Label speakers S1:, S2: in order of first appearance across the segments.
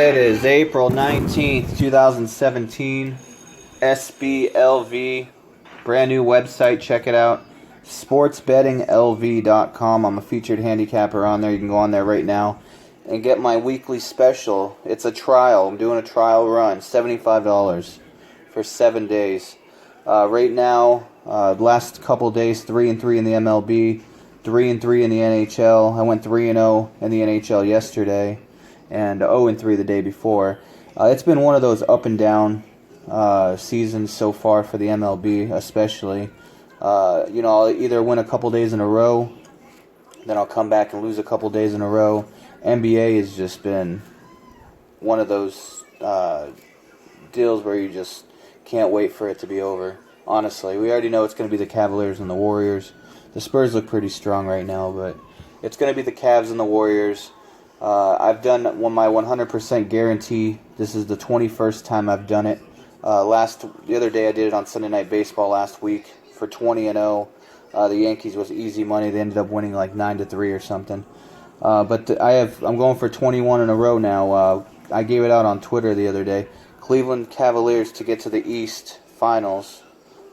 S1: It is April 19th, 2017. SBLV. Brand new website. Check it out. sportsbettinglv.com. I'm a featured handicapper on there. You can go on there right now and get my weekly special. It's a trial. I'm doing a trial run. $75 for 7 days. Right now, last couple days, 3-3 in the MLB, 3-3 in the NHL. I went 3-0 in the NHL yesterday, and 0-3 the day before. It's been one of those up and down seasons so far for the MLB, especially. I'll either win a couple days in a row, then I'll come back and lose a couple days in a row. NBA has just been one of those deals where you just can't wait for it to be over. Honestly, we already know it's going to be the Cavaliers and the Warriors. The Spurs look pretty strong right now, but it's going to be the Cavs and the Warriors. I've done my 100% guarantee. This is the 21st time I've done it. The other day I did it on Sunday Night Baseball last week for 20-0. The Yankees was easy money. They ended up winning like 9-3 or something. I'm going for 21 in a row now. I gave it out on Twitter the other day. Cleveland Cavaliers to get to the East Finals.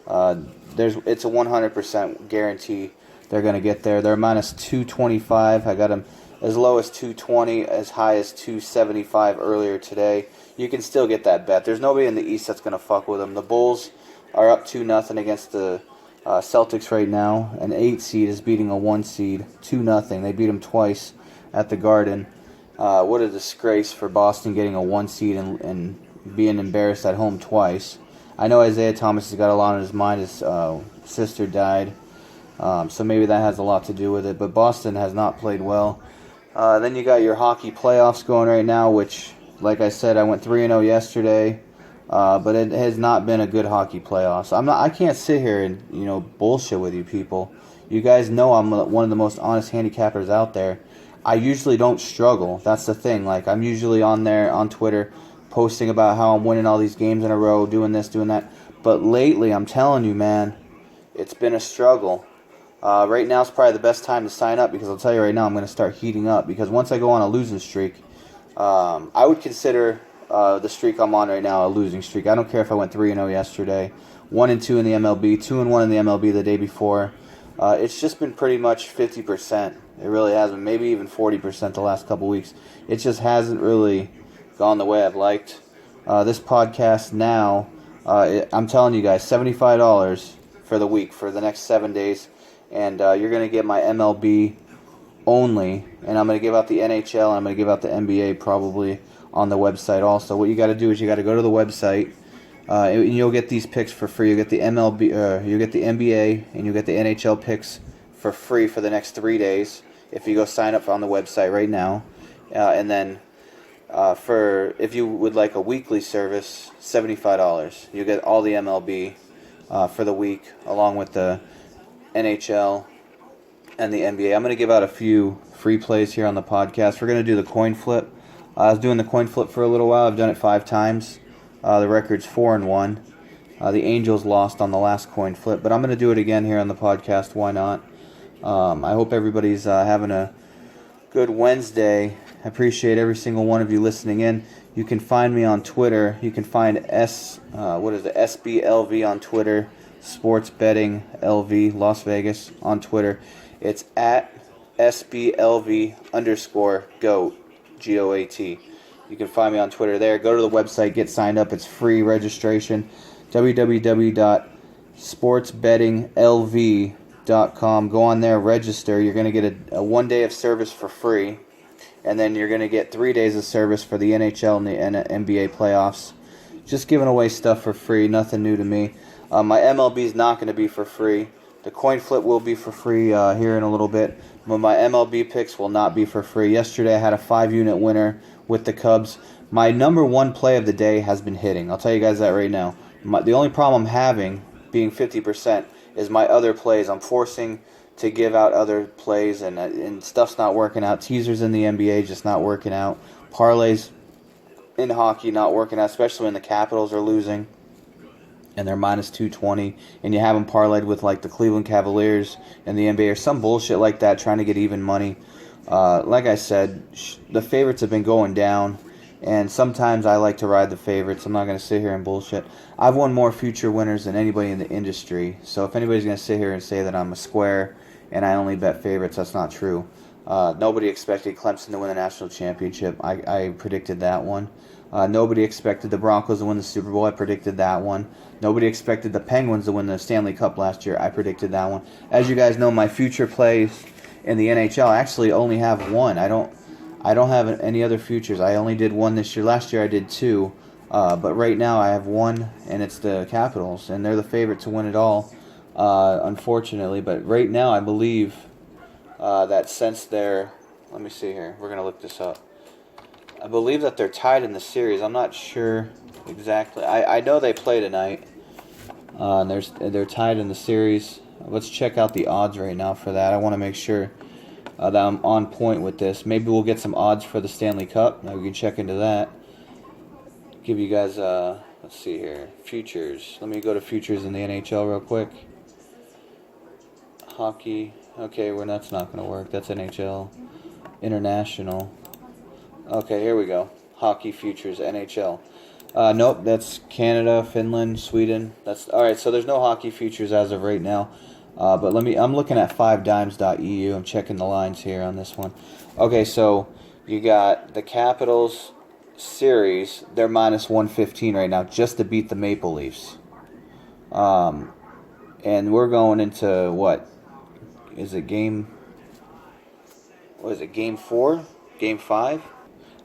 S1: It's a 100% guarantee they're going to get there. They're minus 225. I got them as low as 220, as high as 275 earlier today. You can still get that bet. There's nobody in the East that's going to fuck with them. The Bulls are up 2-0 against the Celtics right now. An 8 seed is beating a 1 seed 2-0. They beat them twice at the Garden. What a disgrace for Boston getting a 1 seed and being embarrassed at home twice. I know Isaiah Thomas has got a lot on his mind. His sister died, so maybe that has a lot to do with it. But Boston has not played well. Then you got your hockey playoffs going right now, which, like I said, I went 3-0 yesterday, but it has not been a good hockey playoffs. I can't sit here and bullshit with you people. You guys know I'm one of the most honest handicappers out there. I usually don't struggle. That's the thing. Like, I'm usually on there on Twitter posting about how I'm winning all these games in a row, doing this, doing that. But lately, I'm telling you, man, it's been a struggle. Right now is probably the best time to sign up, because I'll tell you right now, I'm going to start heating up. Because once I go on a losing streak, I would consider the streak I'm on right now a losing streak. I don't care if I went 3-0 yesterday, 1-2 in the MLB, 2-1 in the MLB the day before. It's just been pretty much 50%. It really hasn't. Maybe even 40% the last couple weeks. It just hasn't really gone the way I've liked. This podcast now, I'm telling you guys, $75 for the week, for the next 7 days. And you're going to get my MLB only. And I'm going to give out the NHL and I'm going to give out the NBA probably on the website also. What you got to do is you got to go to the website. And you'll get these picks for free. You'll get the you'll get the NBA and you'll get the NHL picks for free for the next 3 days if you go sign up on the website right now. And then if you would like a weekly service, $75. You get all the MLB for the week, along with the NHL and the NBA. I'm going to give out a few free plays here on the podcast. We're going to do the coin flip. I was doing the coin flip for a little while. I've done it 5 times. The record's 4-1. The Angels lost on the last coin flip, but I'm going to do it again here on the podcast. Why not? I hope everybody's having a good Wednesday. I appreciate every single one of you listening in. You can find me on Twitter. You can find SBLV on Twitter, Sports Betting LV Las Vegas on Twitter. It's at SBLV_GOAT, GOAT. You can find me on Twitter there. Go to the website, get signed up. It's free registration. www.sportsbettinglv.com. Go on there, register. You're going to get a 1 day of service for free. And then you're going to get 3 days of service for the NHL and the NBA playoffs. Just giving away stuff for free. Nothing new to me. My MLB is not going to be for free. The coin flip will be for free here in a little bit. But my MLB picks will not be for free. Yesterday I had a 5-unit winner with the Cubs. My number one play of the day has been hitting. I'll tell you guys that right now. The only problem I'm having, being 50%, is my other plays. I'm forcing to give out other plays, and stuff's not working out. Teasers in the NBA just not working out. Parlays in hockey not working out, especially when the Capitals are losing and they're minus 220, and you have them parlayed with like the Cleveland Cavaliers and the NBA or some bullshit like that, trying to get even money. Like I said, the favorites have been going down, And sometimes I like to ride the favorites. I'm not going to sit here and bullshit. I've won more future winners than anybody in the industry. So if anybody's going to sit here and say that I'm a square and I only bet favorites, that's not true. Nobody expected Clemson to win the national championship. I predicted that one. Nobody expected the Broncos to win the Super Bowl. I predicted that one. Nobody expected the Penguins to win the Stanley Cup last year. I predicted that one. As you guys know, my future plays in the NHL, I actually only have one. I don't have any other futures. I only did one this year. Last year I did two. But right now I have one, and it's the Capitals, and they're the favorite to win it all, unfortunately. But right now I believe that since they're... Let me see here. We're going to look this up. I believe that they're tied in the series. I'm not sure exactly. I know they play tonight. They're tied in the series. Let's check out the odds right now for that. I want to make sure that I'm on point with this. Maybe we'll get some odds for the Stanley Cup. Now we can check into that. Give you guys, let's see here, futures. Let me go to futures in the NHL real quick. Hockey. Okay, well, that's not going to work. That's NHL. International. Okay, here we go. Hockey futures, NHL. Nope, that's Canada, Finland, Sweden. That's all right. So there's no hockey futures as of right now. But I'm looking at 5dimes.eu. I'm checking the lines here on this one. Okay, so you got the Capitals series. They're minus 115 right now, just to beat the Maple Leafs. And we're going into what? Is it game? What is it? Game 4? Game 5?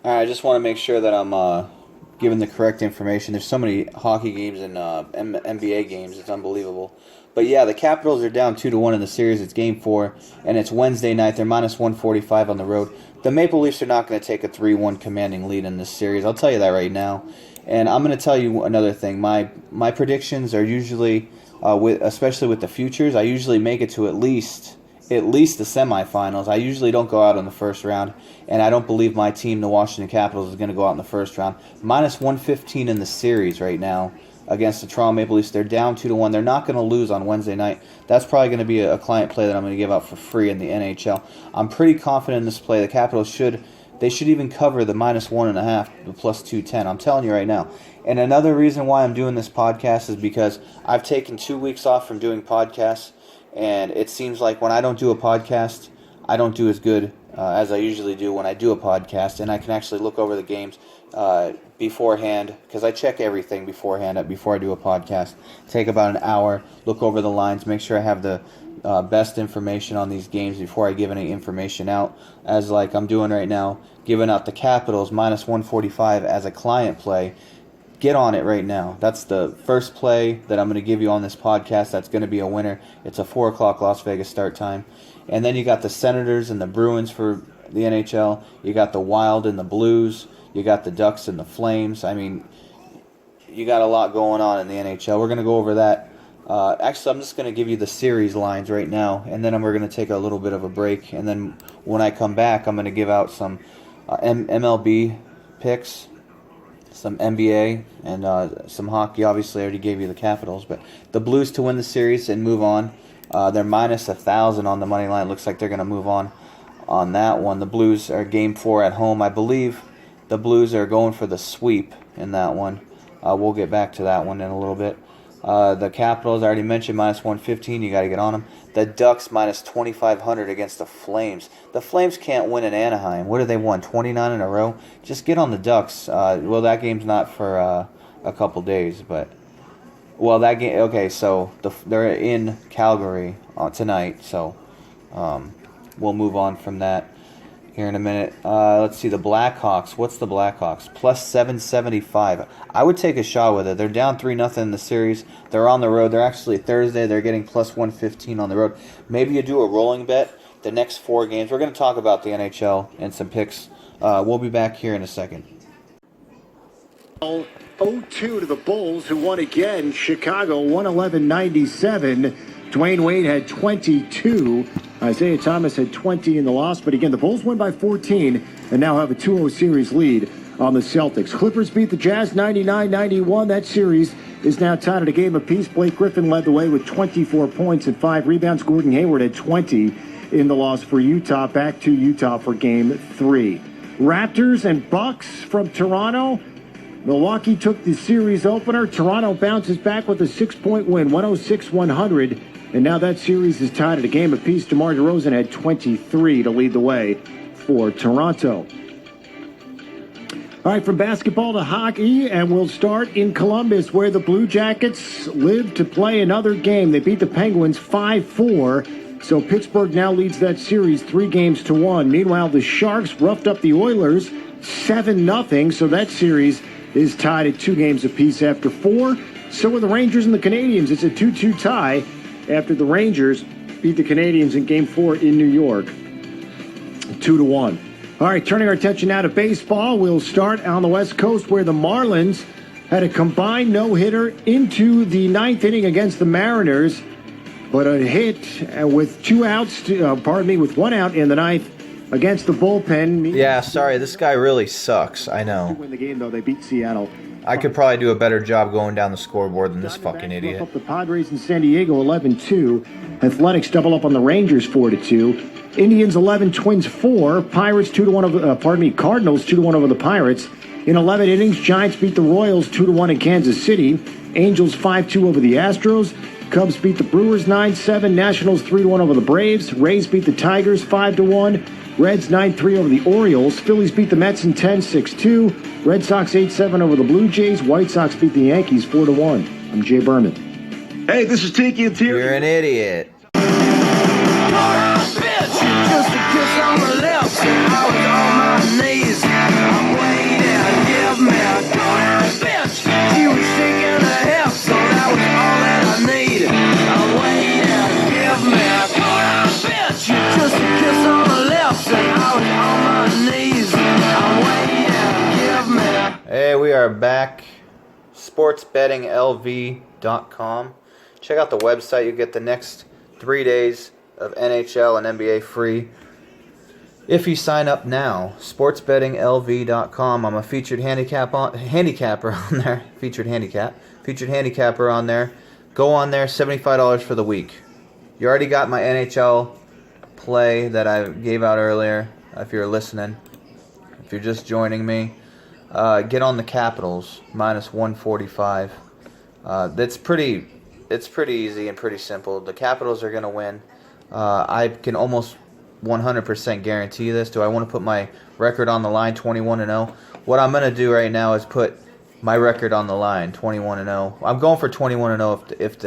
S1: All right. I just want to make sure that I'm giving the correct information. There's so many hockey games and NBA games. It's unbelievable. But yeah, the Capitals are down 2-1 in the series. It's game 4, and it's Wednesday night. They're minus 145 on the road. The Maple Leafs are not going to take a 3-1 commanding lead in this series. I'll tell you that right now. And I'm going to tell you another thing. My predictions are usually, especially with the futures, I usually make it to at least the semifinals. I usually don't go out in the first round, and I don't believe my team, the Washington Capitals, is going to go out in the first round. Minus 115 in the series right now against the Toronto Maple Leafs. They're down 2-1. They're not going to lose on Wednesday night. That's probably going to be a client play that I'm going to give out for free in the NHL. I'm pretty confident in this play. The Capitals should even cover the minus 1.5, the plus 210. I'm telling you right now. And another reason why I'm doing this podcast is because I've taken 2 weeks off from doing podcasts, and it seems like when I don't do a podcast, I don't do as good as I usually do when I do a podcast, and I can actually look over the games beforehand, because I check everything beforehand before I do a podcast. Take about an hour, look over the lines, make sure I have the best information on these games before I give any information out, as like I'm doing right now, giving out the Capitals minus 145 as a client play. Get on it right now. That's the first play that I'm going to give you on this podcast. That's going to be a winner. It's a 4 o'clock Las Vegas start time. And then you got the Senators and the Bruins for the NHL. You got the Wild and the Blues. You got the Ducks and the Flames. I mean, you got a lot going on in the NHL. We're going to go over that. Actually, I'm just going to give you the series lines right now, and then we're going to take a little bit of a break. And then when I come back, I'm going to give out some MLB picks, some NBA, and some hockey. Obviously, I already gave you the Capitals, but the Blues to win the series and move on. They're minus 1,000 on the money line. Looks like they're going to move on that one. The Blues are game 4 at home. I believe the Blues are going for the sweep in that one. We'll get back to that one in a little bit. The Capitals, I already mentioned, minus 115. You got to get on them. The Ducks, minus 2,500 against the Flames. The Flames can't win in Anaheim. What have they won? 29 in a row? Just get on the Ducks. Well, that game's not for a couple days, but... Well, that game... Okay, so they're in Calgary tonight, so we'll move on from that here in a minute. Let's see, the Blackhawks. What's the Blackhawks? Plus 775. I would take a shot with it. They're down 3-0 in the series. They're on the road. They're actually Thursday. They're getting plus 115 on the road. Maybe you do a rolling bet the next 4 games. We're going to talk about the NHL and some picks. We'll be back here in a second.
S2: 0-2 to the Bulls, who won again. Chicago 111-97. Dwayne Wade had 22. Isaiah Thomas had 20 in the loss. But again, the Bulls win by 14 and now have a 2-0 series lead on the Celtics. Clippers beat the Jazz 99-91. That series is now tied at a game apiece. Blake Griffin led the way with 24 points and 5 rebounds. Gordon Hayward had 20 in the loss for Utah. Back to Utah for game 3. Raptors and Bucks from Toronto. Milwaukee took the series opener. Toronto bounces back with a 6-point win, 106-100. And now that series is tied at a game apiece. DeMar DeRozan had 23 to lead the way for Toronto. All right, from basketball to hockey, and we'll start in Columbus, where the Blue Jackets live to play another game. They beat the Penguins 5-4, so Pittsburgh now leads that series 3-1. Meanwhile, the Sharks roughed up the Oilers 7-0, so that series is tied at 2 games apiece after 4. So are the Rangers and the Canadiens. It's a 2-2 tie after the Rangers beat the Canadiens in Game 4 in New York, 2-1. All right, turning our attention now to baseball. We'll start on the West Coast, where the Marlins had a combined no-hitter into the 9th inning against the Mariners, but a hit with 2 outs, with 1 out in the 9th against the bullpen.
S1: Yeah, sorry, this guy really sucks. I
S2: To
S1: know.
S2: win the game, though, they beat Seattle.
S1: I could probably do a better job going down the scoreboard than this fucking idiot.
S2: Up the Padres in San Diego 11-2. Athletics double up on the Rangers 4-2. Indians 11, Twins 4. Pirates 2-1 over Cardinals 2-1 over the Pirates. In 11 innings, Giants beat the Royals 2-1 in Kansas City. Angels 5-2 over the Astros. Cubs beat the Brewers 9-7. Nationals 3-1 over the Braves. Rays beat the Tigers 5-1. Reds 9-3 over the Orioles. Phillies beat the Mets in 10-6-2. Red Sox 8-7 over the Blue Jays. White Sox beat the Yankees 4-1. I'm Jay Berman.
S3: Hey, this is Tiki and Terry.
S1: You're an idiot.
S4: Just a kiss on the lips, and I was on my knees. I'm waiting, give me a good bitch. She was shaking her hips, so that was all that I need. I'm waiting, give me a good bitch. Just a kiss on the lips, and I was on my knees. I'm waiting, give me.
S1: Hey, we are back. SportsBettingLV.com. Check out the website. You get the next 3 days of NHL and NBA free if you sign up now. SportsBettingLV.com. I'm a featured handicapper on there. Featured handicapper on there. Go on there. $75 for the week. You already got my NHL play that I gave out earlier. If you're listening, if you're just joining me, get on the Capitals minus 145. It's pretty easy and pretty simple. The Capitals are going to win. I can almost 100% guarantee this. Do I want to put my record on the line, 21-0? What I'm going to do right now is put my record on the line, 21-0. I'm going for 21-0 if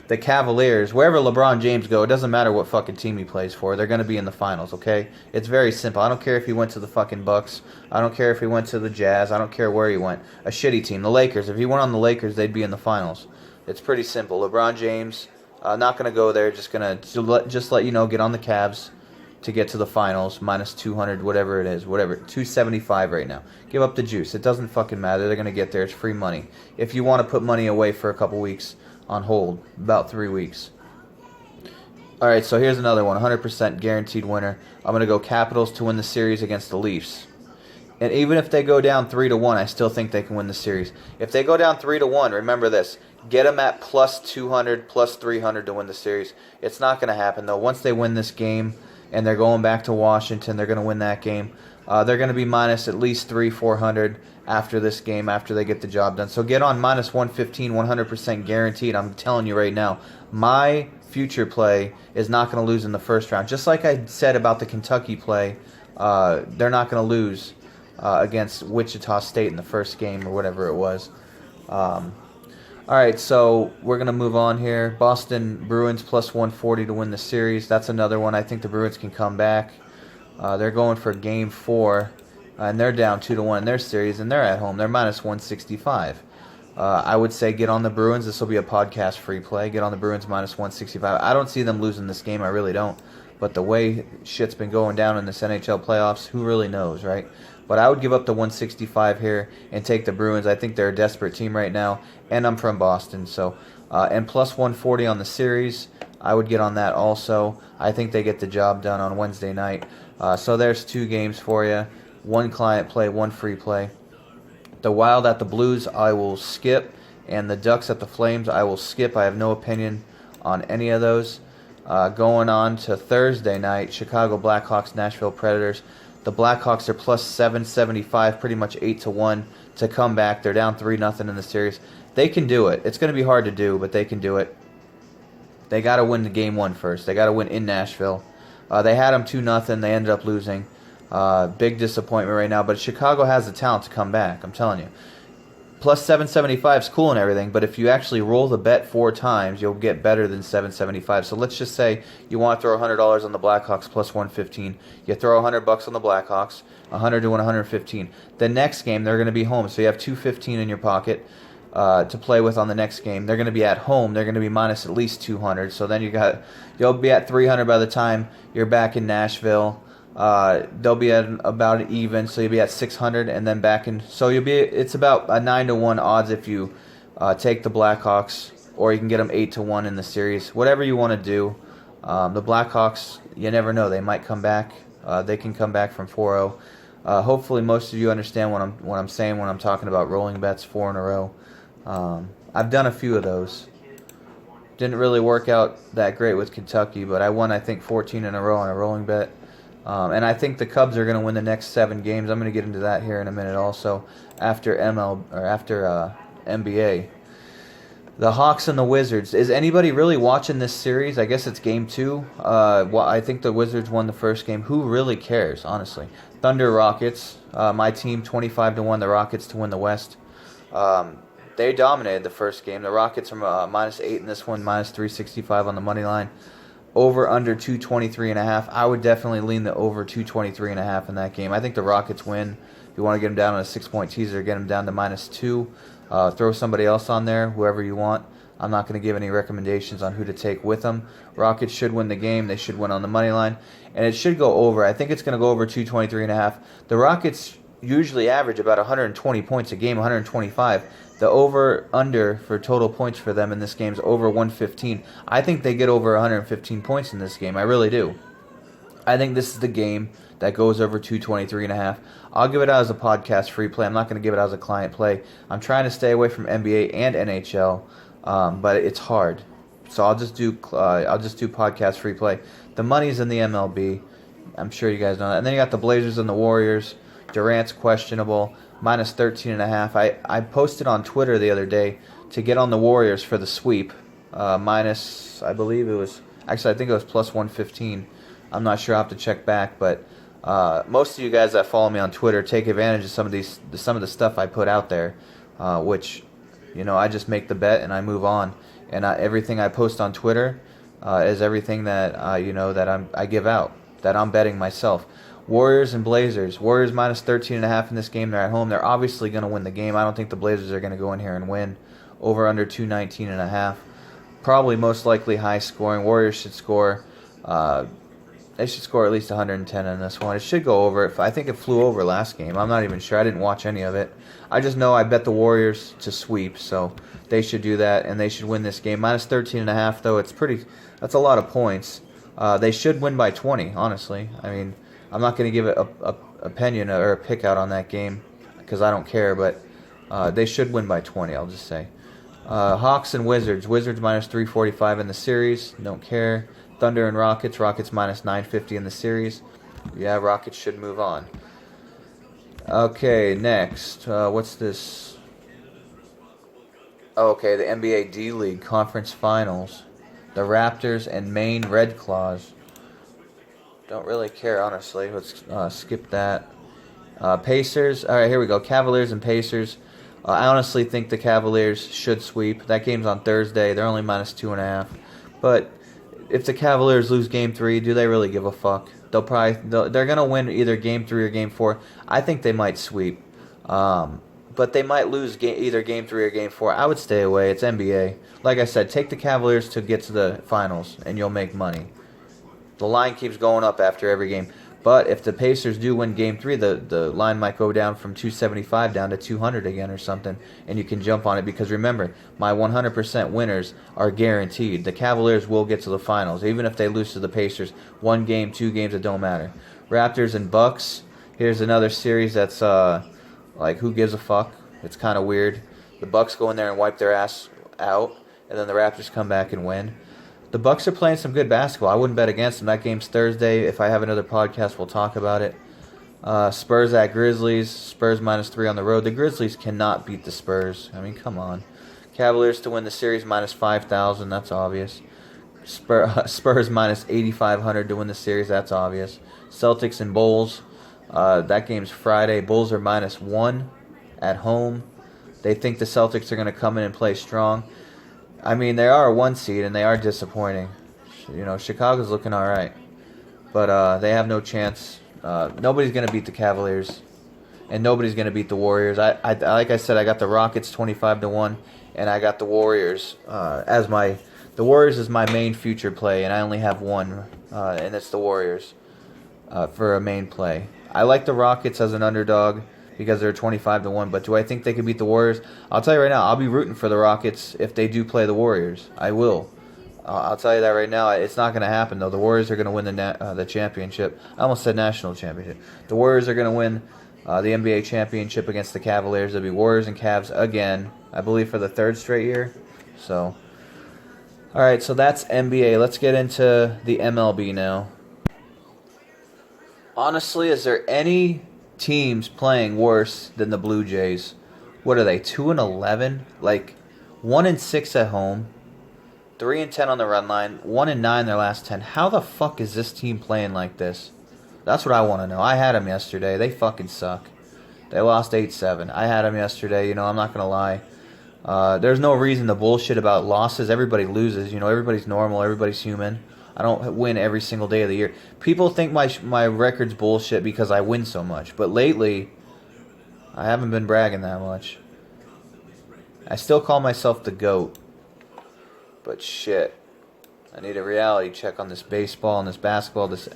S1: the Cavaliers, wherever LeBron James go, it doesn't matter what fucking team he plays for, they're going to be in the finals, okay? It's very simple. I don't care if he went to the fucking Bucks. I don't care if he went to the Jazz. I don't care where he went. A shitty team, the Lakers. If he went on the Lakers, they'd be in the finals. It's pretty simple. LeBron James, not going to go there. Just let you know, get on the Cavs to get to the finals, minus 200, whatever it is, 275 right now. Give up the juice. It doesn't fucking matter. They're going to get there. It's free money. If you want to put money away for a couple weeks on hold, about 3 weeks. All right, so here's another one, 100% guaranteed winner. I'm going to go Capitals to win the series against the Leafs. And even if they go down 3-1, I still think they can win the series. If they go down 3-1, remember this. Get them at plus 200, plus 300 to win the series. It's not going to happen, though. Once they win this game and they're going back to Washington, they're going to win that game. They're going to be minus at least 300-400 after this game, after they get the job done. So get on minus 115, 100% guaranteed. I'm telling you right now, my future play is not going to lose in the first round. Just like I said about the Kentucky play, they're not going to lose against Wichita State in the first game or whatever it was. All right, so we're going to move on here. Boston Bruins plus 140 to win the series. That's another one. I think the Bruins can come back. They're going for Game 4, and they're down 2-1 in their series, and they're at home. They're minus 165. I would say get on the Bruins. This will be a podcast free play. Get on the Bruins minus 165. I don't see them losing this game. I really don't. But the way shit's been going down in this NHL playoffs, who really knows, right? But I would give up the 165 here and take the Bruins. I think they're a desperate team right now, and I'm from Boston. So, and plus 140 on the series, I would get on that also. I think they get the job done on Wednesday night. So there's 2 games for you. 1 client play, 1 free play. The Wild at the Blues, I will skip. And the Ducks at the Flames, I will skip. I have no opinion on any of those. Going on to Thursday night, Chicago Blackhawks, Nashville Predators. The Blackhawks are plus 775, pretty much 8-1 to come back. They're down 3-0 in the series. They can do it. It's going to be hard to do, but they can do it. They got to win the game one first. They got to win in Nashville. They had them 2-0. They ended up losing. Big disappointment right now, but Chicago has the talent to come back. I'm telling you. Plus 775 is cool and everything, but if you actually roll the bet 4 times, you'll get better than 775. So let's just say you want to throw $100 on the Blackhawks plus 115. You throw $100 on the Blackhawks, 100 to 115. The next game they're going to be home, so you have 215 in your pocket to play with on the next game. They're going to be at home. They're going to be minus at least 200. So then you'll be at 300 by the time you're back in Nashville. They'll be at about even, so you'll be at 600, and then back in. So it's about a 9-1 odds if you take the Blackhawks, or you can get them 8-1 in the series. Whatever you want to do. The Blackhawks, you never know, they might come back. They can come back from 4-0. Hopefully, most of you understand what I'm saying when I'm talking about rolling bets 4 in a row. I've done a few of those. Didn't really work out that great with Kentucky, but I won, I think, 14 in a row on a rolling bet. And I think the Cubs are going to win the next 7 games. I'm going to get into that here in a minute also after NBA. The Hawks and the Wizards. Is anybody really watching this series? I guess it's game 2. I think the Wizards won the first game. Who really cares, honestly? Thunder Rockets. My team, 25-1, the Rockets to win the West. They dominated the first game. The Rockets are minus 8 in this one, minus 365 on the money line. Over under 223.5. I would definitely lean the over 223.5 in that game. I think the Rockets win. If you want to get them down on a 6-point teaser, get them down to minus 2. Throw somebody else on there, whoever you want. I'm not going to give any recommendations on who to take with them. Rockets should win the game. They should win on the money line, and it should go over. I think it's going to go over 223.5. The Rockets usually average about 120 points a game, 125. The over-under for total points for them in this game is over 115. I think they get over 115 points in this game. I really do. I think this is the game that goes over 223.5. I'll give it out as a podcast free play. I'm not going to give it out as a client play. I'm trying to stay away from NBA and NHL, but it's hard. So I'll just do podcast free play. The money's in the MLB. I'm sure you guys know that. And then you got the Blazers and the Warriors. Durant's questionable. Minus 13.5. I posted on Twitter the other day to get on the Warriors for the sweep. Minus, I believe it was, actually I think it was plus 115. I'm not sure. I'll have to check back, but most of you guys that follow me on Twitter take advantage of some of the stuff I put out there, which, I just make the bet and I move on. And everything I post on Twitter is everything that that I give out, that I'm betting myself. Warriors and Blazers. Warriors minus 13.5 in this game. They're at home. They're obviously going to win the game. I don't think the Blazers are going to go in here and win. Over under 219.5. Probably most likely high scoring. Warriors should score. They should score at least 110 in this one. It should go over. I think it flew over last game. I'm not even sure. I didn't watch any of it. I just know I bet the Warriors to sweep, so they should do that and they should win this game. Minus 13.5 though. That's a lot of points. They should win by 20. Honestly, I mean. I'm not going to give it a opinion or a pick out on that game because I don't care, but they should win by 20, I'll just say. Hawks and Wizards. Wizards minus 345 in the series. Don't care. Thunder and Rockets. Rockets minus 950 in the series. Yeah, Rockets should move on. Okay, next. What's this? Oh, okay, the NBA D-League Conference Finals. The Raptors and Maine Red Claws. Don't really care, honestly. Let's skip that. Pacers. All right, here we go. Cavaliers and Pacers. I honestly think the Cavaliers should sweep. That game's on Thursday. They're only minus 2.5. But if the Cavaliers lose Game 3, do they really give a fuck? They're gonna win either Game 3 or Game 4. I think they might sweep. But they might lose either Game 3 or Game 4. I would stay away. It's NBA. Like I said, take the Cavaliers to get to the finals, and you'll make money. The line keeps going up after every game. But if the Pacers do win Game 3, the line might go down from 275 down to 200 again or something, and you can jump on it because remember, my 100% winners are guaranteed. The Cavaliers will get to the finals, even if they lose to the Pacers. 1 game, 2 games, it don't matter. Raptors and Bucks. Here's another series that's like who gives a fuck. It's kind of weird. The Bucks go in there and wipe their ass out, and then the Raptors come back and win. the Bucks are playing some good basketball. I wouldn't bet against them. That game's Thursday. If I have another podcast, we'll talk about it. Spurs at Grizzlies. Spurs -3 on the road. The Grizzlies cannot beat the Spurs. I mean, come on. Cavaliers to win the series -5,000. That's obvious. Spurs -8,500 to win the series. That's obvious. Celtics and Bulls. That game's Friday. Bulls are -1 at home. They think the Celtics are going to come in and play strong. I mean, they are a 1 seed, and they are disappointing. You know, Chicago's looking all right. But they have no chance. Nobody's going to beat the Cavaliers. And nobody's going to beat the Warriors. Like I said, I got the Rockets 25-1, and I got the Warriors as my... The Warriors is my main future play, and I only have one, and it's the Warriors for a main play. I like the Rockets as an underdog because they're 25-1, but do I think they can beat the Warriors? I'll tell you right now, I'll be rooting for the Rockets if they do play the Warriors. I will. I'll tell you that right now. It's not going to happen, though. The Warriors are going to win the championship. I almost said national championship. The Warriors are going to win the NBA championship against the Cavaliers. It'll be Warriors and Cavs again, I believe, for the 3rd straight year. So, all right, so that's NBA. Let's get into the MLB now. Honestly, is there any teams playing worse than the Blue Jays? What are they, 2-11? Like 1-6 at home, 3-10 on the run line, 1-9 their last 10. How the fuck is this team playing like this? That's what I want to know. I had them yesterday. They fucking suck. They lost 8-7. I had them yesterday. You know, I'm not gonna lie. There's no reason to bullshit about losses. Everybody loses. You know, everybody's normal. Everybody's human. I don't win every single day of the year. People think my record's bullshit because I win so much. But lately, I haven't been bragging that much. I still call myself the GOAT. But shit. I need a reality check on this baseball and this basketball, this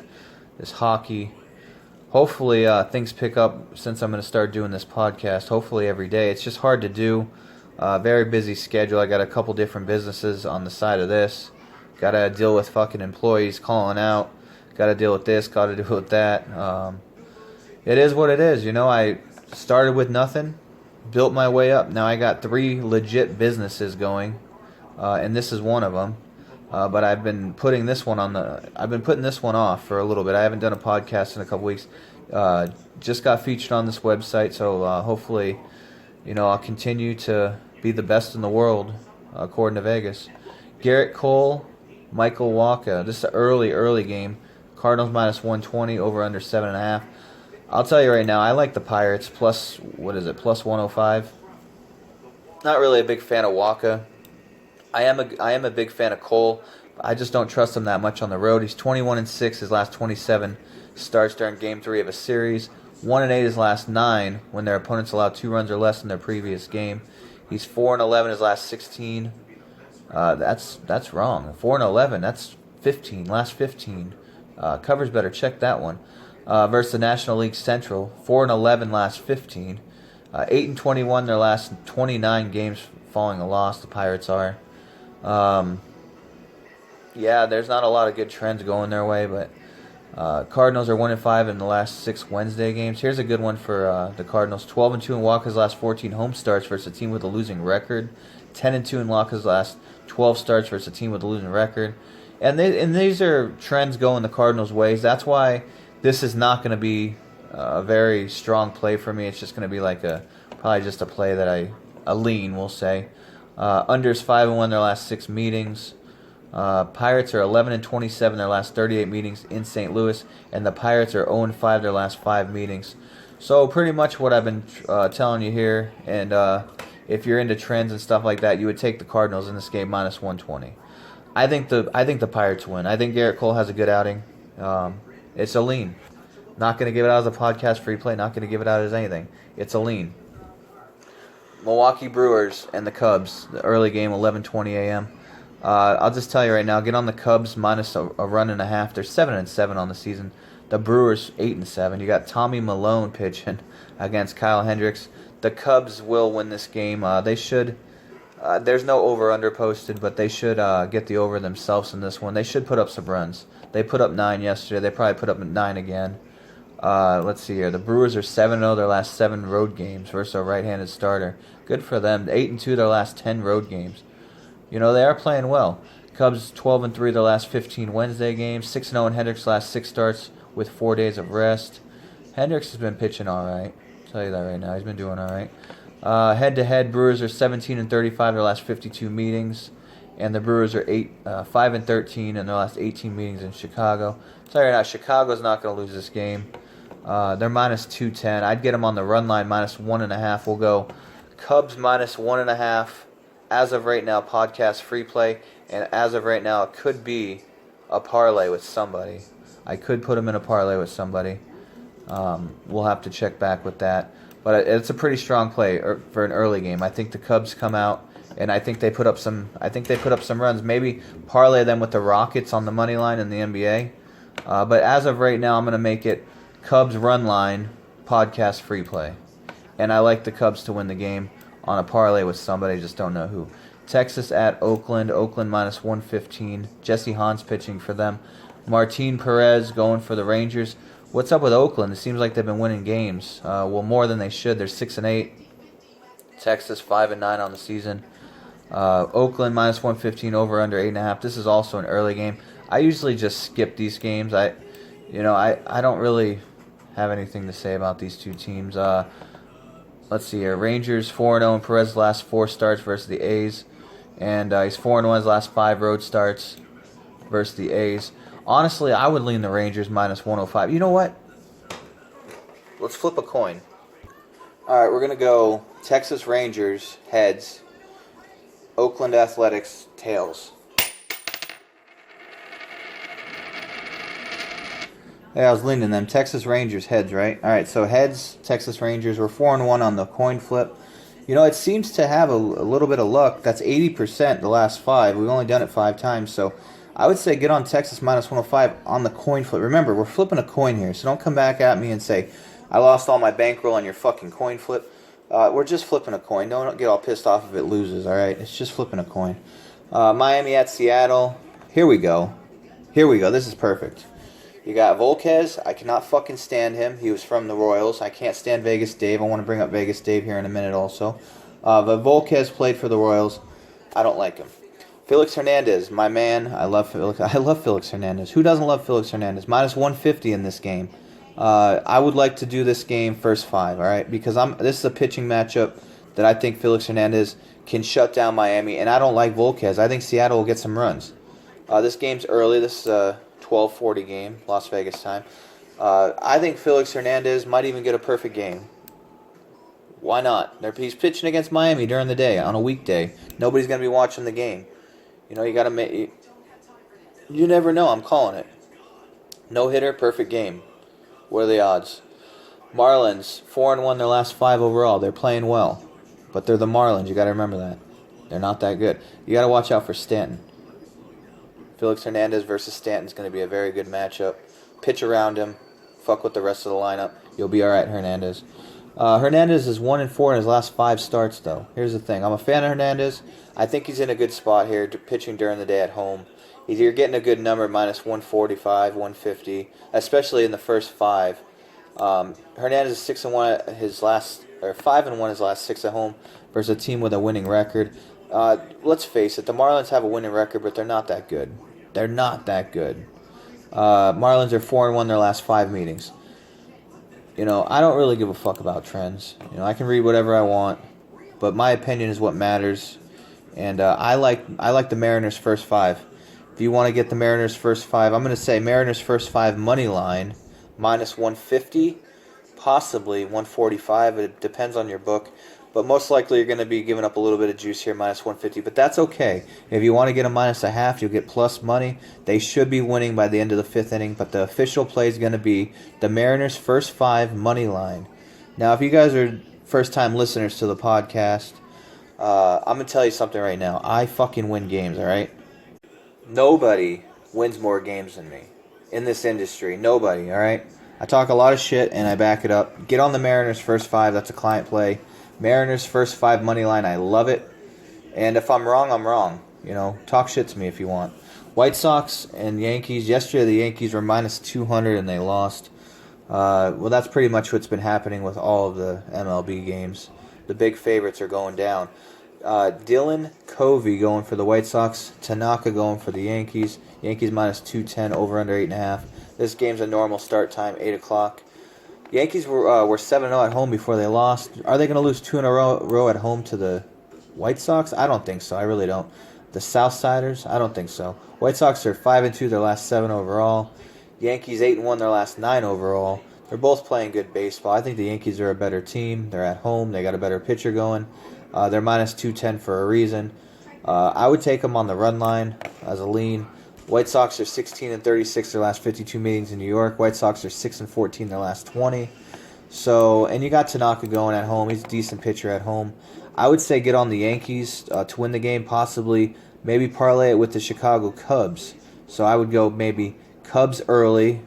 S1: hockey. Hopefully things pick up since I'm going to start doing this podcast. Hopefully every day. It's just hard to do. Very busy schedule. I got a couple different businesses on the side of this. Got to deal with fucking employees calling out. Got to deal with this. Got to deal with that. It is what it is. You know, I started with nothing, built my way up. Now I got 3 legit businesses going, and this is one of them. But I've been putting this one off for a little bit. I haven't done a podcast in a couple weeks. Just got featured on this website, so hopefully, you know, I'll continue to be the best in the world, according to Vegas. Garrett Cole, Michael Wacha. This is an early game. Cardinals -120, over under 7.5. I'll tell you right now, I like the Pirates plus 105. Not really a big fan of Wacha. I am a big fan of Cole. I just don't trust him that much on the road. He's 21-6 his last 27 starts during Game 3 of a series. 1-8 his last 9 when their opponents allowed 2 runs or less in their previous game. He's 4-11 his last 16. That's wrong. 4-11. That's 15. Last 15. Covers better. Check that one. Versus the National League Central. 4-11 last 15. 8-21 their last 29 games following a loss. The Pirates are. Yeah, there's not a lot of good trends going their way, but Cardinals are 1-5 in the last 6 Wednesday games. Here's a good one for the Cardinals: 12-2 in Wacha's last 14 home starts versus a team with a losing record. 10-2 in Wacha's last 12 starts versus a team with a losing record. And these are trends going the Cardinals' ways. That's why this is not going to be a very strong play for me. It's just going to be like probably just a play that a lean, we'll say. Unders 5-1 their last 6 meetings. Pirates are 11-27 their last 38 meetings in St. Louis, and the Pirates are 0-5 their last 5 meetings. So pretty much what I've been telling you here, and if you're into trends and stuff like that, you would take the Cardinals in this game -120. I think the Pirates win. I think Garrett Cole has a good outing. It's a lean. Not going to give it out as a podcast free play. Not going to give it out as anything. It's a lean. Milwaukee Brewers and the Cubs. The early game, 11:20 a.m. I'll just tell you right now, get on the Cubs minus a run and a half. They're 7-7 on the season. The Brewers 8-7. You got Tommy Malone pitching against Kyle Hendricks. The Cubs will win this game. They should. There's no over/under posted, but they should get the over themselves in this one. They should put up some runs. They put up 9 yesterday. They probably put up 9 again. Let's see here. The Brewers are 7-0 their last 7 road games versus a right-handed starter. Good for them. 8-2 their last 10 road games. You know, they are playing well. Cubs 12-3 their last 15 Wednesday games. 6-0 in Hendricks' last 6 starts with 4 days of rest. Hendricks has been pitching all right. I'll tell you that right now. He's been doing all right. Head-to-head, Brewers are 17-35 their last 52 meetings, and the Brewers are 5-13 in their last 18 meetings in Chicago. I'll tell you right now, Chicago's not going to lose this game. They're minus 210. I'd get them on the run line minus 1.5. We'll go Cubs minus 1.5. As of right now, podcast free play, and as of right now, it could be a parlay with somebody. I could put them in a parlay with somebody. We'll have to check back with that. But it's a pretty strong play for an early game. I think the Cubs come out, and I think they put up some. I think they put up some runs. Maybe parlay them with the Rockets on the money line in the NBA. But as of right now, I'm going to make it Cubs run line podcast free play, and I like the Cubs to win the game on a parlay with somebody. Just don't know who. Texas at Oakland. Oakland minus 115. Jesse Hans pitching for them. Martin Perez going for the Rangers. What's up with Oakland? It seems like they've been winning games. Well, more than they should. They're 6-8. Texas 5-9 on the season. Oakland minus 115 over under 8.5. This is also an early game. I usually just skip these games. I don't really have anything to say about these two teams. Let's see here. Rangers 4-0 in Perez's last 4 starts versus the A's, and he's 4-1 his last 5 road starts versus the A's. Honestly, I would lean the Rangers minus 105. You know what? Let's flip a coin. All right, we're going to go Texas Rangers, heads. Oakland Athletics, tails. Hey, I was leaning them. Texas Rangers, heads, right? All right, so heads, Texas Rangers. We're 4-1 on the coin flip. You know, it seems to have a little bit of luck. That's 80% the last 5. We've only done it 5 times, so I would say get on Texas minus 105 on the coin flip. Remember, we're flipping a coin here, so don't come back at me and say, I lost all my bankroll on your fucking coin flip. We're just flipping a coin. Don't get all pissed off if it loses, all right? It's just flipping a coin. Miami at Seattle. Here we go. This is perfect. You got Volquez. I cannot fucking stand him. He was from the Royals. I can't stand Vegas Dave. I want to bring up Vegas Dave here in a minute also. But Volquez played for the Royals. I don't like him. Felix Hernandez, my man. I love Felix Hernandez. Who doesn't love Felix Hernandez? Minus 150 in this game. I would like to do this game first 5, all right? Because this is a pitching matchup that I think Felix Hernandez can shut down Miami, and I don't like Volquez. I think Seattle will get some runs. This game's early. This is a 12:40 game, Las Vegas time. I think Felix Hernandez might even get a perfect game. Why not? He's pitching against Miami during the day on a weekday. Nobody's going to be watching the game. You know, you got to make. You never know. I'm calling it. No hitter, perfect game. What are the odds? Marlins 4-1 their last 5 overall. They're playing well, but they're the Marlins. You got to remember that. They're not that good. You got to watch out for Stanton. Felix Hernandez versus Stanton is going to be a very good matchup. Pitch around him. Fuck with the rest of the lineup. You'll be all right, Hernandez. Hernandez is 1-4 in his last 5 starts, though. Here's the thing. I'm a fan of Hernandez. I think he's in a good spot here, pitching during the day at home. You're getting a good number, minus 145, 150, especially in the first 5. Hernandez is 6-1 his last, or 5-1 his last 6 at home versus a team with a winning record. Let's face it, the Marlins have a winning record, but they're not that good. They're not that good. Marlins are 4-1 their last 5 meetings. You know, I don't really give a fuck about trends. You know, I can read whatever I want, but my opinion is what matters. And I like the Mariners' first 5. If you want to get the Mariners' first 5, I'm going to say Mariners' first 5 money line, minus 150, possibly 145. It depends on your book. But most likely you're going to be giving up a little bit of juice here, minus 150. But that's okay. If you want to get a minus a half, you'll get plus money. They should be winning by the end of the 5th inning. But the official play is going to be the Mariners' first 5 money line. Now, if you guys are first-time listeners to the podcast, I'm going to tell you something right now. I fucking win games, all right? Nobody wins more games than me in this industry. Nobody, all right? I talk a lot of shit, and I back it up. Get on the Mariners' first 5. That's a client play. Mariners' first 5 money line. I love it. And if I'm wrong, I'm wrong. You know, talk shit to me if you want. White Sox and Yankees. Yesterday, the Yankees were minus 200, and they lost. Well, that's pretty much what's been happening with all of the MLB games. The big favorites are going down. Dylan Covey going for the White Sox. Tanaka going for the Yankees. Yankees minus 210, over under 8.5. This game's a normal start time, 8 o'clock. Yankees were 7-0 at home before they lost. Are they going to lose 2 in a row at home to the White Sox? I don't think so. I really don't. The Southsiders? I don't think so. White Sox are 5-2 their last 7 overall. Yankees 8-1 their last 9 overall. They're both playing good baseball. I think the Yankees are a better team. They're at home. They got a better pitcher going. They're minus 210 for a reason. I would take them on the run line as a lean. White Sox are 16-36 their last 52 meetings in New York. White Sox are 6-14 their last 20. So, and you got Tanaka going at home. He's a decent pitcher at home. I would say get on the Yankees to win the game, possibly maybe parlay it with the Chicago Cubs. So I would go maybe Cubs early,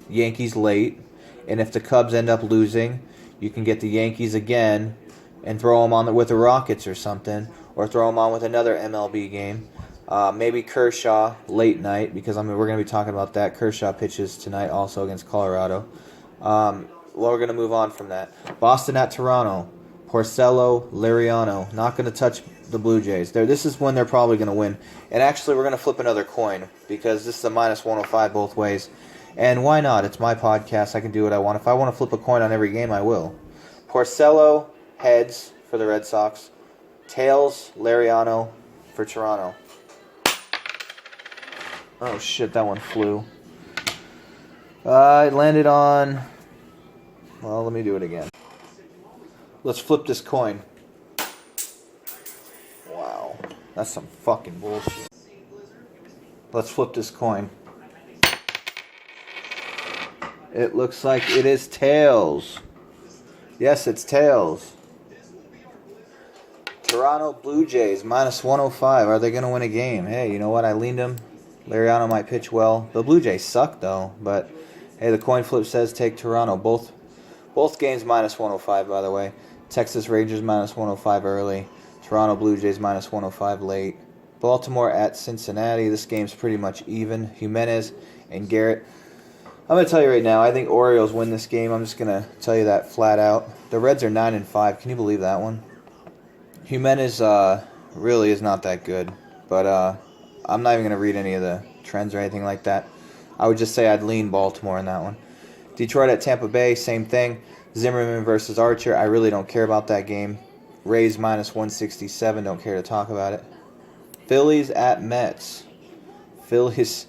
S1: Yankees late, and if the Cubs end up losing, you can get the Yankees again and throw them on with the Rockets or something, or throw them on with another MLB game. Maybe Kershaw late night, because we're going to be talking about that. Kershaw pitches tonight also against Colorado. Well, we're going to move on from that. Boston at Toronto. Porcello, Liriano. Not going to touch the Blue Jays. This is when they're probably going to win. And actually, we're going to flip another coin, because this is a minus 105 both ways. And why not? It's my podcast. I can do what I want. If I want to flip a coin on every game, I will. Porcello, heads for the Red Sox. Tails, Liriano for Toronto. Oh shit, that one flew. It landed on... Well, let me do it again. Let's flip this coin. Wow, that's some fucking bullshit. Let's flip this coin. It looks like it is tails. Yes, it's tails. Toronto Blue Jays, minus 105. Are they going to win a game? Hey, you know what? I leaned them. Liriano might pitch well. The Blue Jays suck, though. But, hey, the coin flip says take Toronto. Both games minus 105, by the way. Texas Rangers minus 105 early. Toronto Blue Jays minus 105 late. Baltimore at Cincinnati. This game's pretty much even. Jimenez and Garrett. I'm going to tell you right now, I think Orioles win this game. I'm just going to tell you that flat out. The Reds are 9-5. Can you believe that one? Jimenez really is not that good. But I'm not even going to read any of the trends or anything like that. I would just say I'd lean Baltimore in that one. Detroit at Tampa Bay, same thing. Zimmerman versus Archer. I really don't care about that game. Rays minus 167. Don't care to talk about it. Phillies at Mets. Phillies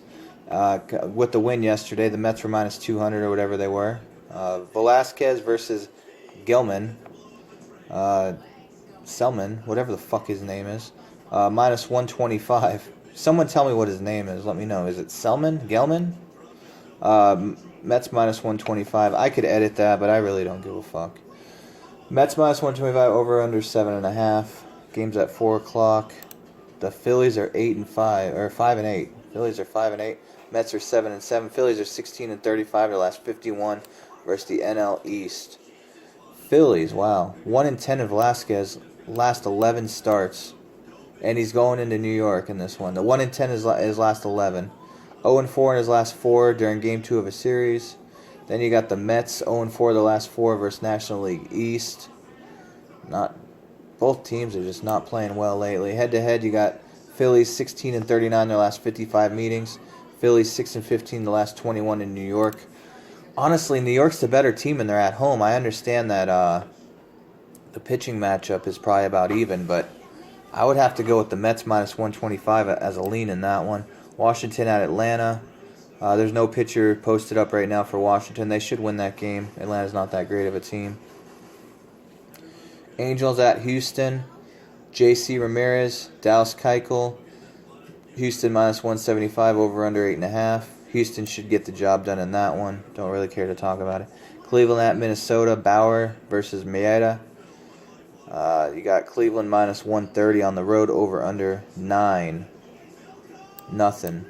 S1: with the win yesterday. The Mets were minus 200 or whatever they were. Velasquez versus Gilman. Selman, whatever the fuck his name is. Minus 125. Someone tell me what his name is. Let me know. Is it Selman? Gelman? Mets minus 125. I could edit that, but I really don't give a fuck. Mets minus 125, over under 7.5. Game's at 4 o'clock. The Phillies are 8-5, or 5-8. Phillies are 5-8. Mets are 7-7. Phillies are 16-35 their last 51 versus the NL East. Phillies, wow. 1-10 of Velasquez last 11 starts. And he's going into New York in this one. The 1-10 is his last 11. 0-4 in his last 4 during Game 2 of a series. Then you got the Mets 0-4 the last 4 versus National League East. Both teams are just not playing well lately. Head-to-head, you got Phillies 16-39 their last 55 meetings. Phillies 6-15 the last 21 in New York. Honestly, New York's the better team and they're at home. I understand that the pitching matchup is probably about even, but I would have to go with the Mets minus 125 as a lean in that one. Washington at Atlanta. There's no pitcher posted up right now for Washington. They should win that game. Atlanta's not that great of a team. Angels at Houston. J.C. Ramirez, Dallas Keuchel. Houston minus 175, over under 8.5. Houston should get the job done in that one. Don't really care to talk about it. Cleveland at Minnesota. Bauer versus Maeda. You got Cleveland minus 130 on the road, over under 9. Nothing.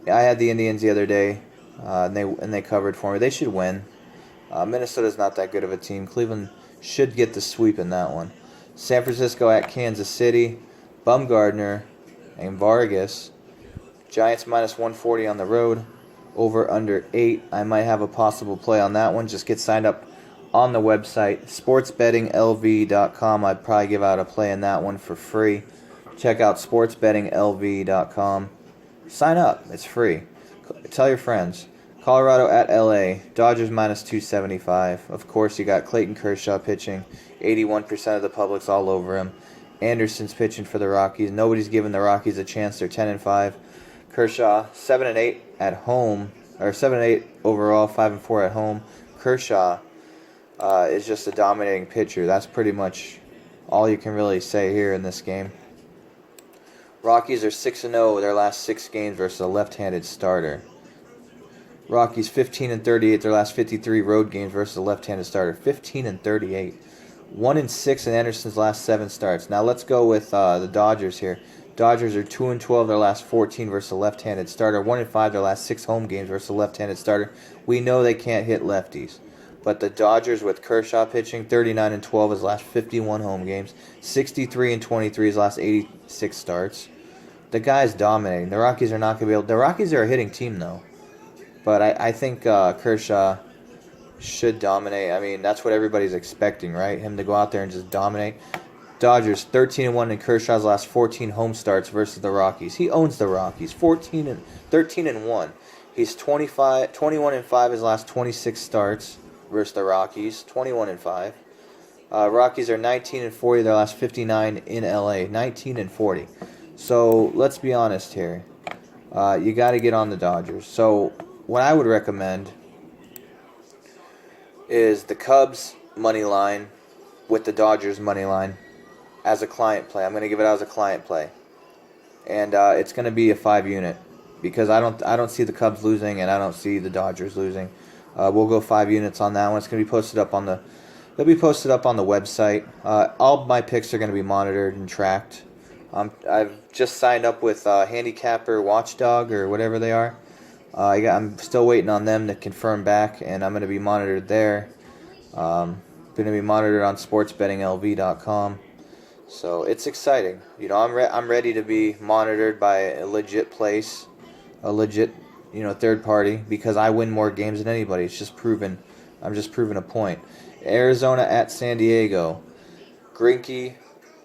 S1: Yeah, I had the Indians the other day, and they covered for me. They should win. Minnesota's not that good of a team. Cleveland should get the sweep in that one. San Francisco at Kansas City. Bumgardner and Vargas. Giants minus 140 on the road, over under 8. I might have a possible play on that one. Just get signed up on the website, sportsbettinglv.com. I'd probably give out a play in that one for free. Check out sportsbettinglv.com. Sign up. It's free. Tell your friends. Colorado at LA. Dodgers minus 275. Of course, you got Clayton Kershaw pitching. 81% of the public's all over him. Anderson's pitching for the Rockies. Nobody's giving the Rockies a chance. They're 10-5. Kershaw 7-8 at home, or 7-8 overall, 5-4 at home. Kershaw is just a dominating pitcher. That's pretty much all you can really say here in this game. Rockies are 6-0 their last 6 games versus a left-handed starter. Rockies 15-38 their last 53 road games versus a left-handed starter. 15-38. 1-6 in Anderson's last 7 starts. Now let's go with the Dodgers here. Dodgers are 2-12 their last 14 versus a left-handed starter. 1-5 their last 6 home games versus a left-handed starter. We know they can't hit lefties. But the Dodgers with Kershaw pitching, 39-12 his last 51 home games. 63-23 his last 86 starts. The guy's dominating. The Rockies are not going to be able... The Rockies are a hitting team, though. But I think Kershaw should dominate. I mean, that's what everybody's expecting, right? Him to go out there and just dominate. Dodgers 13-1 in Kershaw's last 14 home starts versus the Rockies. He owns the Rockies. 13-1. He's 21-5 his last 26 starts versus the Rockies. 21-5. Rockies are 19-40 their last 59 in LA. 19-40. So let's be honest here. You got to get on the Dodgers. So what I would recommend is the Cubs money line with the Dodgers money line as a client play. I'm going to give it out as a client play, and it's going to be a 5-unit because I don't see the Cubs losing and I don't see the Dodgers losing. We'll go 5 units on that one. It's going to be posted up on the website. All my picks are going to be monitored and tracked. I've just signed up with Handicapper Watchdog or whatever they are. I'm still waiting on them to confirm back, and I'm going to be monitored there. Going to be monitored on sportsbettinglv.com. So it's exciting. You know, I'm ready to be monitored by a legit place, a legit, third party, because I win more games than anybody. It's just proven. I'm just proving a point. Arizona at San Diego. Greinke,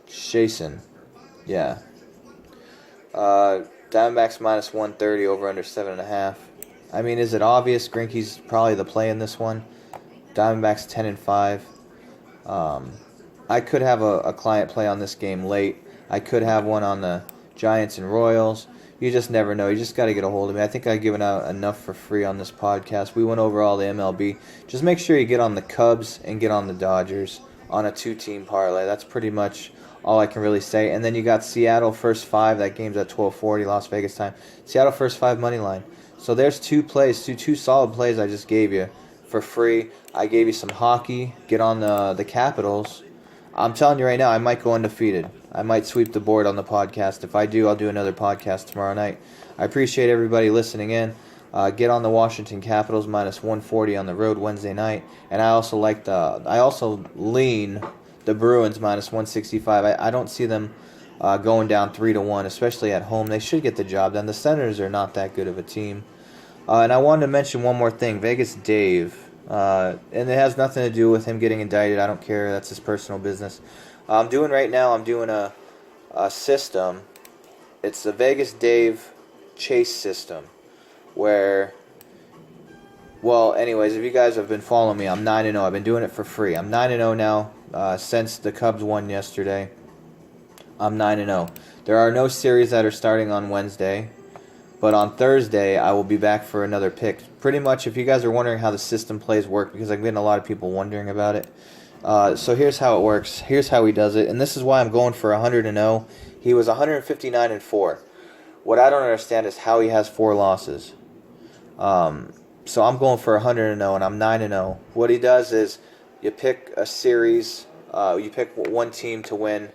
S1: Chasen. Yeah. Diamondbacks minus 130 over under 7.5. I mean, is it obvious? Greinke's probably the play in this one. Diamondbacks 10-5. I could have a client play on this game late. I could have one on the Giants and Royals. You just never know. You just got to get a hold of me. I think I've given out enough for free on this podcast. We went over all the MLB. Just make sure you get on the Cubs and get on the Dodgers on a 2-team parlay. That's pretty much all I can really say. And then you got Seattle first 5. That game's at 12:40 Las Vegas time. Seattle first 5 money line. So there's 2 plays, two solid plays I just gave you for free. I gave you some hockey. Get on the Capitals. I'm telling you right now, I might go undefeated. I might sweep the board on the podcast. If I do, I'll do another podcast tomorrow night. I appreciate everybody listening in. Get on the Washington Capitals minus 140 on the road Wednesday night. And I also lean the Bruins minus 165. I don't see them going down 3-1, especially at home. They should get the job done. The Senators are not that good of a team. And I wanted to mention one more thing. Vegas Dave. And it has nothing to do with him getting indicted. I don't care. That's his personal business. I'm doing a system. It's the Vegas Dave Chase system. Where, well, anyways, if you guys have been following me, I'm 9-0. I've been doing it for free. I'm 9-0 now since the Cubs won yesterday. I'm 9-0. There are no series that are starting on Wednesday. But on Thursday, I will be back for another pick. Pretty much, if you guys are wondering how the system plays work, because I've getting a lot of people wondering about it. So here's how it works. Here's how he does it. And this is why I'm going for 100-0. He was 159-4. What I don't understand is how he has 4 losses. So I'm going for 100-0, and I'm 9-0. What he does is you pick a series. You pick one team to win.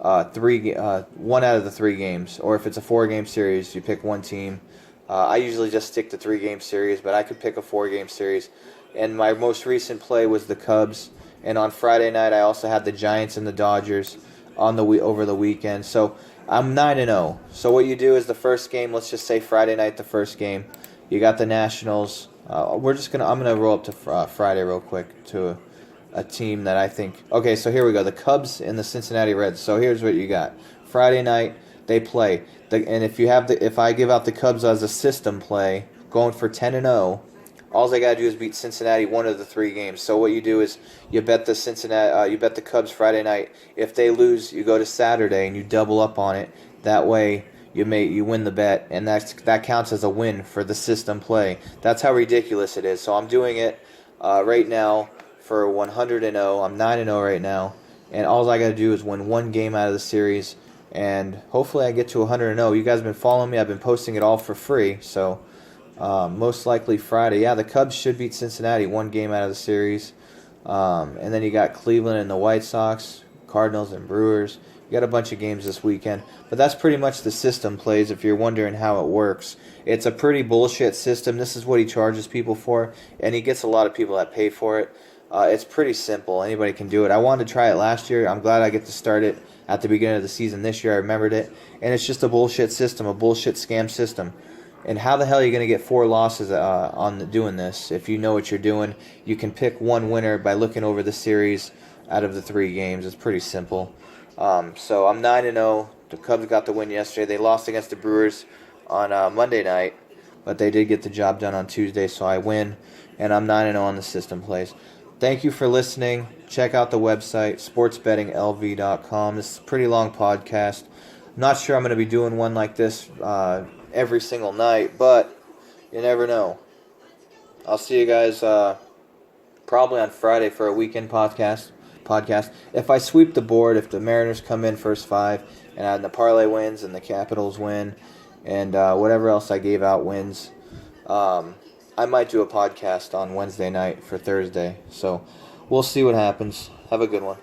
S1: 1 out of the 3 games, or if it's a 4-game series, you pick one team. I usually just stick to 3-game series, but I could pick a 4-game series. And my most recent play was the Cubs, and on Friday night I also had the Giants and the Dodgers over the weekend. So I'm 9-0. So what you do is the first game, let's just say Friday night, the first game, you got the Nationals. I'm gonna roll up to Friday real quick to a team that I think. Okay, so here we go. The Cubs and the Cincinnati Reds. So here's what you got. Friday night they play. And if I give out the Cubs as a system play, going for 10-0, all I gotta do is beat Cincinnati one of the 3 games. So what you do is you bet the Cubs Friday night. If they lose, you go to Saturday and you double up on it. That way you win the bet, and that counts as a win for the system play. That's how ridiculous it is. So I'm doing it right now for 100-0. I'm 9-0 right now, and all I gotta do is win 1 game out of the series, and hopefully I get to 100-0. You guys have been following me. I've been posting it all for free, so. Most likely Friday. Yeah, the Cubs should beat Cincinnati 1 game out of the series. And then you got Cleveland and the White Sox, Cardinals and Brewers. You got a bunch of games this weekend. But that's pretty much the system plays if you're wondering how it works. It's a pretty bullshit system. This is what he charges people for, and he gets a lot of people that pay for it. It's pretty simple. Anybody can do it. I wanted to try it last year. I'm glad I get to start it at the beginning of the season this year. I remembered it. And it's just a bullshit system, a bullshit scam system. And how the hell are you going to get 4 losses on doing this? If you know what you're doing, you can pick 1 winner by looking over the series out of the 3 games. It's pretty simple. So I'm 9-0. The Cubs got the win yesterday. They lost against the Brewers on Monday night, but they did get the job done on Tuesday, so I win. And I'm 9-0 on the system plays. Thank you for listening. Check out the website, sportsbettinglv.com. This is a pretty long podcast. I'm not sure I'm going to be doing one like this every single night, but you never know. I'll see you guys probably on Friday for a weekend podcast. If I sweep the board, if the Mariners come in first 5 and the parlay wins and the Capitals win and whatever else I gave out wins, I might do a podcast on Wednesday night for Thursday. So we'll see what happens. Have a good one.